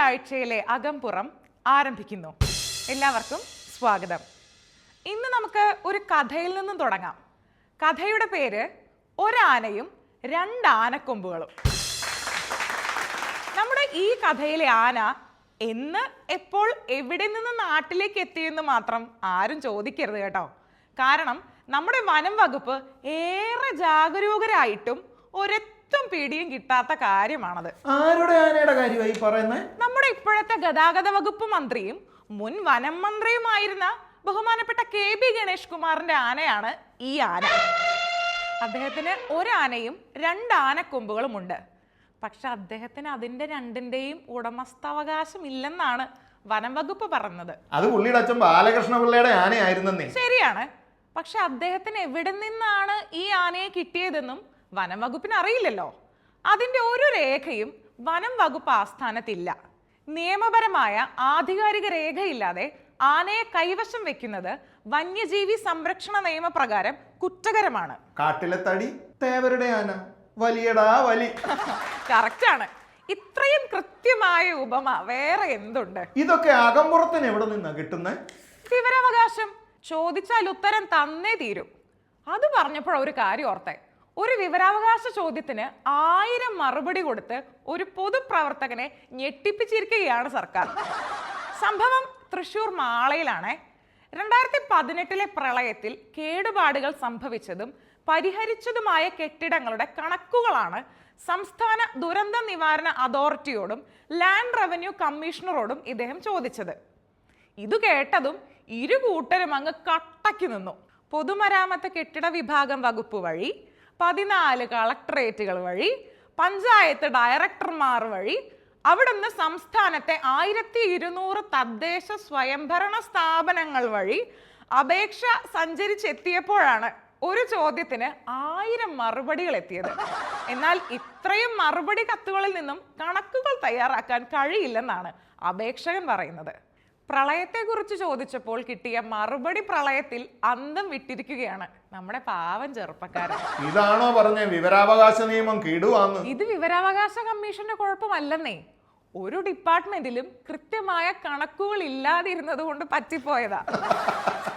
ആഴ്ചയിലെ അകംപുറം ആരംഭിക്കുന്നു. എല്ലാവർക്കും സ്വാഗതം. ഇന്ന് നമുക്ക് ഒരു കഥയിൽ നിന്നും തുടങ്ങാം. കഥയുടെ പേര് ഒരാനയും രണ്ട് ആനക്കൊമ്പുകളും. നമ്മുടെ ഈ കഥയിലെ ആന എന്ന്, എപ്പോൾ, എവിടെ നിന്ന് നാട്ടിലേക്ക് എത്തിയെന്ന് മാത്രം ആരും ചോദിക്കരുത് കേട്ടോ. കാരണം നമ്മുടെ വനം വകുപ്പ് ഏറെ ജാഗരൂകരായിട്ടും ഒരെത്തും പിടിയും കിട്ടാത്ത കാര്യമാണത്. ആരുടെ ആനയുടെ കാര്യമായി പറയുന്നത്? നമ്മുടെ ഇപ്പോഴത്തെ ഗതാഗത വകുപ്പ് മന്ത്രിയും മുൻ വനം മന്ത്രിയുമായിരുന്ന ബഹുമാനപ്പെട്ട KB ഗണേഷ് കുമാറിന്റെ ആനയാണ് ഈ ആന. അദ്ദേഹത്തിന് ഒരാനയും രണ്ട് ആനക്കൊമ്പുകളുമുണ്ട്. പക്ഷെ അദ്ദേഹത്തിന് അതിന്റെ രണ്ടിന്റെയും ഉടമസ്ഥാവകാശം ഇല്ലെന്നാണ് വനം വകുപ്പ് പറഞ്ഞത്. അത് പുള്ളിയുടെ അച്ഛൻ ബാലകൃഷ്ണ പിള്ളയുടെ ആനയായിരുന്നേ. ശരിയാണ്. പക്ഷെ അദ്ദേഹത്തിന് എവിടെ നിന്നാണ് ഈ ആനയെ കിട്ടിയതെന്നും വനം വകുപ്പിന് അറിയില്ലല്ലോ. അതിന്റെ ഒരു രേഖയും വനം വകുപ്പ് ആസ്ഥാനത്തില്ല. നിയമപരമായ ആധികാരിക രേഖയില്ലാതെ ആനയെ കൈവശം വെക്കുന്നത് വന്യജീവി സംരക്ഷണ നിയമപ്രകാരം കുറ്റകരമാണ്. കാട്ടിലെ തടി തേവരുടെ ആന, വലിയടാ വലി. കറക്റ്റാണ്. ഇത്രയും കൃത്യമായ ഉപമ വേറെ എന്തുണ്ട്? ഇതൊക്കെ അകംപുറത്തിന് എവിടെ നിന്നാ കിട്ടുന്നത്? വിവരാവകാശം ചോദിച്ചാൽ ഉത്തരം തന്നേ തീരും. അത് പറഞ്ഞപ്പോൾ ഒരു കാര്യം ഓർത്തെ. ഒരു വിവരാവകാശ ചോദ്യത്തിന് 1000 മറുപടി കൊടുത്ത് ഒരു പൊതുപ്രവർത്തകനെ ഞെട്ടിപ്പിച്ചിരിക്കുകയാണ് സർക്കാർ. സംഭവം തൃശൂർ മാളയിലാണ്. 2018 പ്രളയത്തിൽ കേടുപാടുകൾ സംഭവിച്ചതും പരിഹരിച്ചതുമായ കെട്ടിടങ്ങളുടെ കണക്കുകളാണ് സംസ്ഥാന ദുരന്ത നിവാരണ അതോറിറ്റിയോടും ലാൻഡ് റവന്യൂ കമ്മീഷണറോടും ഇദ്ദേഹം ചോദിച്ചത്. ഇത് കേട്ടതും ഇരു കൂട്ടരും അങ്ങ് കട്ടയ്ക്ക് നിന്നു. പൊതുമരാമത്ത് കെട്ടിട വിഭാഗം വകുപ്പ് വഴി, 14 കളക്ടറേറ്റുകൾ വഴി, പഞ്ചായത്ത് ഡയറക്ടർമാർ വഴി, അവിടുന്ന് സംസ്ഥാനത്തെ 1200 തദ്ദേശ സ്വയംഭരണ സ്ഥാപനങ്ങൾ വഴി അപേക്ഷ സഞ്ചരിച്ചെത്തിയപ്പോഴാണ് ഒരു ചോദ്യത്തിന് 1000 മറുപടികൾ എത്തിയത്. എന്നാൽ ഇത്രയും മറുപടി കത്തുകളിൽ നിന്നും കണക്കുകൾ തയ്യാറാക്കാൻ കഴിയില്ലെന്നാണ് അപേക്ഷകൻ പറയുന്നത്. പ്രളയത്തെക്കുറിച്ച് ചോദിച്ചപ്പോൾ കിട്ടിയ മറുപടി പ്രളയത്തിൽ അന്തം വിട്ടിരിക്കുകയാണ് നമ്മുടെ പാവം ചെറുപ്പക്കാരൻ. ഇതാണോ പറഞ്ഞ വിവരാവകാശ നിയമം കിടുവാന്ന്? ഇത് വിവരാവകാശ കമ്മീഷന്റെ കുഴപ്പമല്ലെന്നേ. ഒരു ഡിപ്പാർട്ട്മെന്റിലും കൃത്യമായ കണക്കുകൾ ഇല്ലാതിരുന്നത് കൊണ്ട് പറ്റിപ്പോയതാ.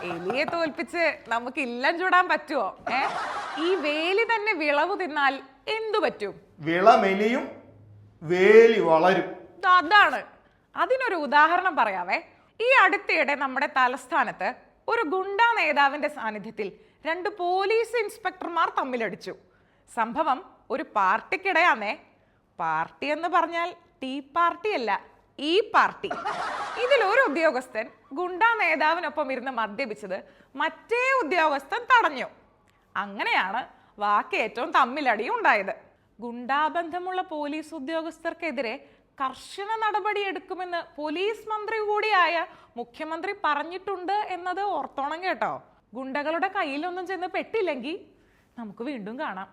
എലിയെ തോൽപ്പിച്ച് നമുക്ക് ഇല്ലം ചൂടാൻ പറ്റുമോ? ഈ വേലി തന്നെ വിളവ് തിന്നാൽ എന്തു പറ്റും? വിള മെലിയും വേലി വളരും. അതാണ്. അതിനൊരു ഉദാഹരണം പറയാവേ. ഈ അടുത്തിടെ നമ്മുടെ തലസ്ഥാനത്ത് ഒരു ഗുണ്ടാ നേതാവിന്റെ സാന്നിധ്യത്തിൽ 2 പോലീസ് ഇൻസ്പെക്ടർമാർ തമ്മിലടിച്ചു. സംഭവം ഒരു പാർട്ടിക്കിടെയാന്നേ. പാർട്ടി എന്ന് പറഞ്ഞാൽ ടീ പാർട്ടി അല്ല, ഈ പാർട്ടി. ഇതിലൊരു ഉദ്യോഗസ്ഥൻ ഗുണ്ടാ നേതാവിനൊപ്പം ഇരുന്ന് മദ്യപിച്ചത് മറ്റേ ഉദ്യോഗസ്ഥൻ തടഞ്ഞു. അങ്ങനെയാണ് വാക്കേറ്റവും തമ്മിലടിയും ഉണ്ടായത്. ഗുണ്ടാബന്ധമുള്ള പോലീസ് ഉദ്യോഗസ്ഥർക്കെതിരെ കർശന നടപടി എടുക്കുമെന്ന് പോലീസ് മന്ത്രി കൂടിയായ മുഖ്യമന്ത്രി പറഞ്ഞിട്ടുണ്ട് എന്നത് ഓർത്തോണം കേട്ടോ. ഗുണ്ടകളുടെ കയ്യിലൊന്നും ചെന്ന് പെട്ടില്ലെങ്കിൽ നമുക്ക് വീണ്ടും കാണാം.